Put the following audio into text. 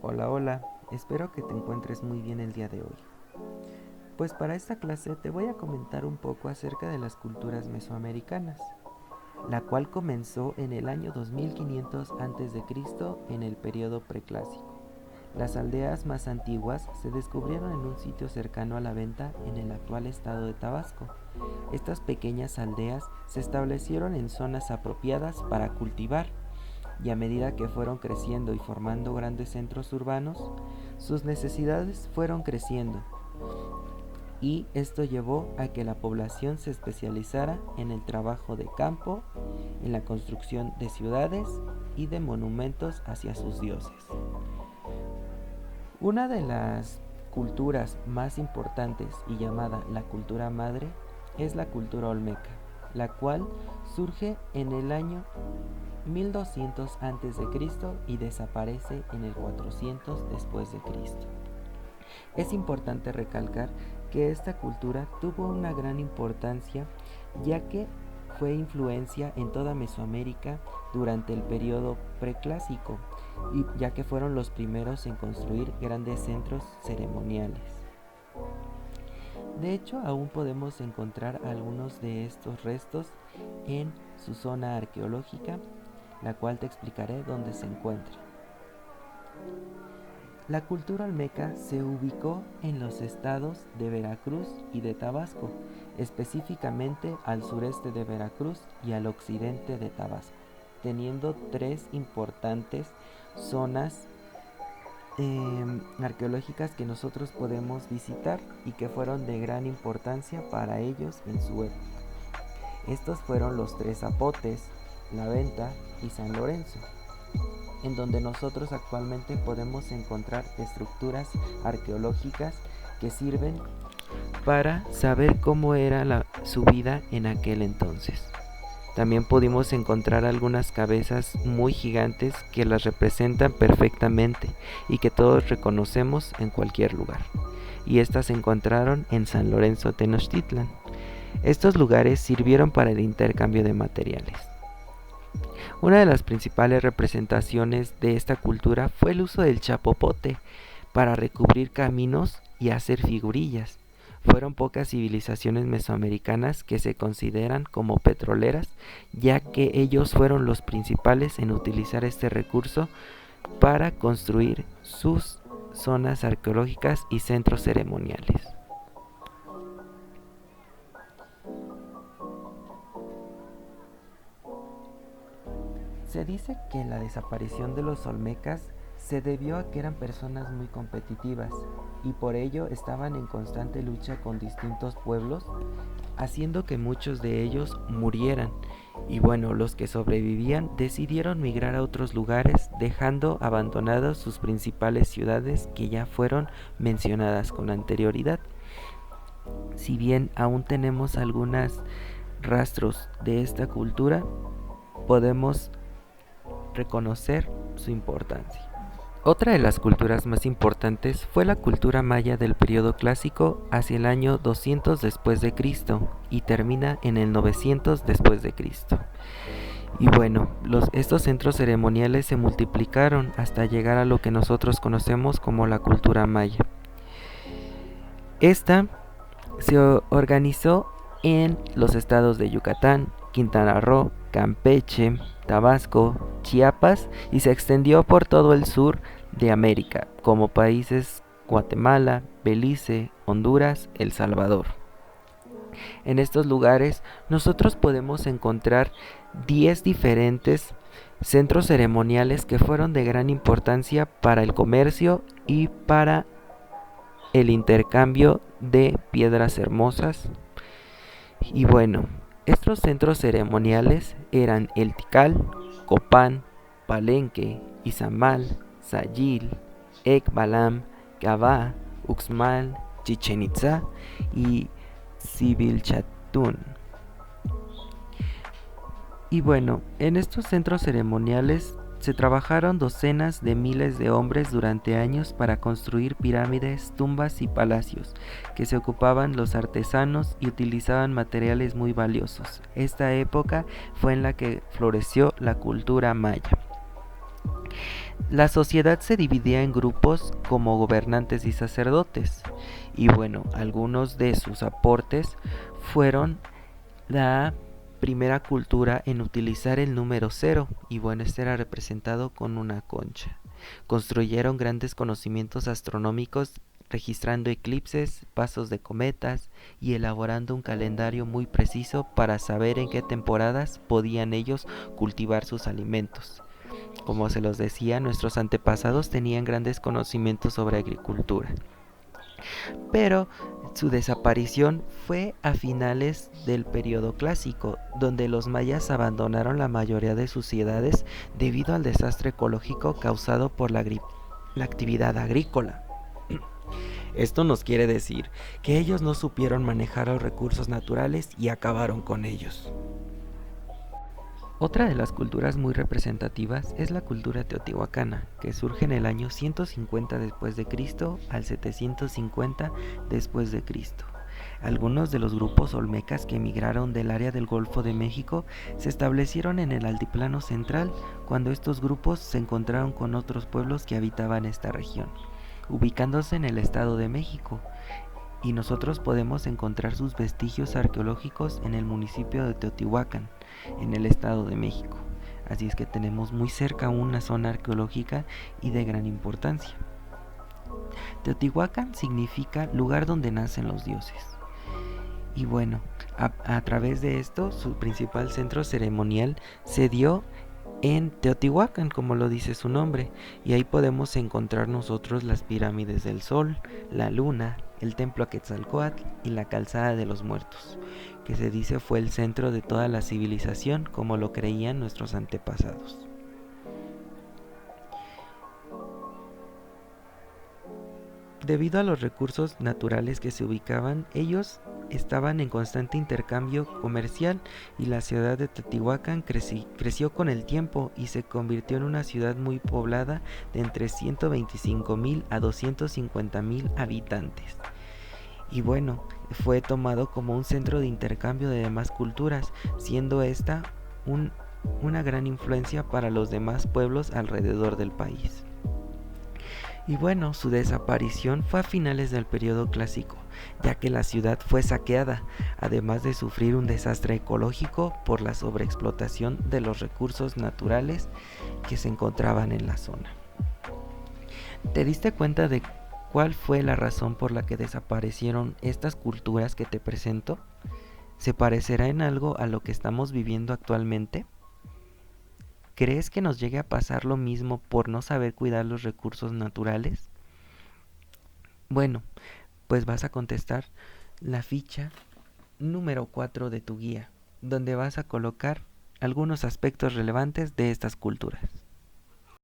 Hola, hola, espero que te encuentres muy bien el día de hoy. Pues para esta clase te voy a comentar un poco acerca de las culturas mesoamericanas, la cual comenzó en el año 2500 a.C. en el periodo preclásico. Las aldeas más antiguas se descubrieron en un sitio cercano a la venta en el actual estado de Tabasco. Estas pequeñas aldeas se establecieron en zonas apropiadas para cultivar y a medida que fueron creciendo y formando grandes centros urbanos, sus necesidades fueron creciendo y esto llevó a que la población se especializara en el trabajo de campo, en la construcción de ciudades y de monumentos hacia sus dioses. Una de las culturas más importantes y llamada la cultura madre es la cultura olmeca, la cual surge en el año 1200 a.C. y desaparece en el 400 después de Cristo. Es importante recalcar que esta cultura tuvo una gran importancia ya que fue influencia en toda Mesoamérica durante el periodo preclásico, y ya que fueron los primeros en construir grandes centros ceremoniales. De hecho, aún podemos encontrar algunos de estos restos en su zona arqueológica, la cual te explicaré dónde se encuentra. La cultura olmeca se ubicó en los estados de Veracruz y de Tabasco, específicamente al sureste de Veracruz y al occidente de Tabasco, teniendo tres importantes zonas arqueológicas que nosotros podemos visitar y que fueron de gran importancia para ellos en su época. Estos fueron los Tres Zapotes, La Venta y San Lorenzo, en donde nosotros actualmente podemos encontrar estructuras arqueológicas que sirven para saber cómo era su vida en aquel entonces. También pudimos encontrar algunas cabezas muy gigantes que las representan perfectamente y que todos reconocemos en cualquier lugar. Y estas se encontraron en San Lorenzo Tenochtitlan. Estos lugares sirvieron para el intercambio de materiales. Una de las principales representaciones de esta cultura fue el uso del chapopote para recubrir caminos y hacer figurillas. Fueron pocas civilizaciones mesoamericanas que se consideran como petroleras, ya que ellos fueron los principales en utilizar este recurso para construir sus zonas arqueológicas y centros ceremoniales. Se dice que la desaparición de los olmecas se debió a que eran personas muy competitivas y por ello estaban en constante lucha con distintos pueblos, haciendo que muchos de ellos murieran. Y bueno, los que sobrevivían decidieron migrar a otros lugares, dejando abandonadas sus principales ciudades que ya fueron mencionadas con anterioridad. Si bien aún tenemos algunos rastros de esta cultura, podemos reconocer su importancia. Otra de las culturas más importantes fue la cultura maya del periodo clásico hacia el año 200 después de Cristo y termina en el 900 después de Cristo. Y bueno, estos centros ceremoniales se multiplicaron hasta llegar a lo que nosotros conocemos como la cultura maya. Esta se organizó en los estados de Yucatán, Quintana Roo, Campeche, Tabasco, Chiapas y se extendió por todo el sur de América, como países Guatemala, Belice, Honduras, El Salvador. En estos lugares nosotros podemos encontrar 10 diferentes centros ceremoniales que fueron de gran importancia para el comercio y para el intercambio de piedras hermosas. Y bueno, estos centros ceremoniales eran el Tikal, Copán, Palenque, Izamal, Sayil, Ekbalam, Gabá, Uxmal, Chichen Itza y Sibilchatún. Y bueno, en estos centros ceremoniales se trabajaron docenas de miles de hombres durante años para construir pirámides, tumbas y palacios, que se ocupaban los artesanos y utilizaban materiales muy valiosos. Esta época fue en la que floreció la cultura maya. La sociedad se dividía en grupos como gobernantes y sacerdotes, y bueno, algunos de sus aportes fueron la primera cultura en utilizar el número cero, y bueno, este era representado con una concha. Construyeron grandes conocimientos astronómicos, registrando eclipses, pasos de cometas y elaborando un calendario muy preciso para saber en qué temporadas podían ellos cultivar sus alimentos. Como se los decía, nuestros antepasados tenían grandes conocimientos sobre agricultura, pero su desaparición fue a finales del periodo clásico, donde los mayas abandonaron la mayoría de sus ciudades debido al desastre ecológico causado por la actividad agrícola. Esto nos quiere decir que ellos no supieron manejar los recursos naturales y acabaron con ellos. Otra de las culturas muy representativas es la cultura teotihuacana, que surge en el año 150 después de Cristo al 750 después de Cristo. Algunos de los grupos olmecas que emigraron del área del Golfo de México se establecieron en el altiplano central cuando estos grupos se encontraron con otros pueblos que habitaban esta región, ubicándose en el Estado de México, y nosotros podemos encontrar sus vestigios arqueológicos en el municipio de Teotihuacán, en el Estado de México. Así es que tenemos muy cerca una zona arqueológica y de gran importancia. Teotihuacán significa lugar donde nacen los dioses. Y bueno, a través de esto, su principal centro ceremonial se dio en Teotihuacán, como lo dice su nombre, y ahí podemos encontrar nosotros las pirámides del Sol, la Luna, el templo a Quetzalcóatl y la calzada de los muertos, que se dice fue el centro de toda la civilización, como lo creían nuestros antepasados. Debido a los recursos naturales que se ubicaban, ellos estaban en constante intercambio comercial, y la ciudad de Teotihuacán creció con el tiempo y se convirtió en una ciudad muy poblada de entre 125,000 a 250,000 habitantes. Y bueno, fue tomado como un centro de intercambio de demás culturas, siendo esta una gran influencia para los demás pueblos alrededor del país. Y bueno, su desaparición fue a finales del periodo clásico, ya que la ciudad fue saqueada, además de sufrir un desastre ecológico por la sobreexplotación de los recursos naturales que se encontraban en la zona. ¿Te diste cuenta de cuál fue la razón por la que desaparecieron estas culturas que te presento? ¿Se parecerá en algo a lo que estamos viviendo actualmente? ¿Crees que nos llegue a pasar lo mismo por no saber cuidar los recursos naturales? Bueno, pues vas a contestar la ficha número 4 de tu guía, donde vas a colocar algunos aspectos relevantes de estas culturas.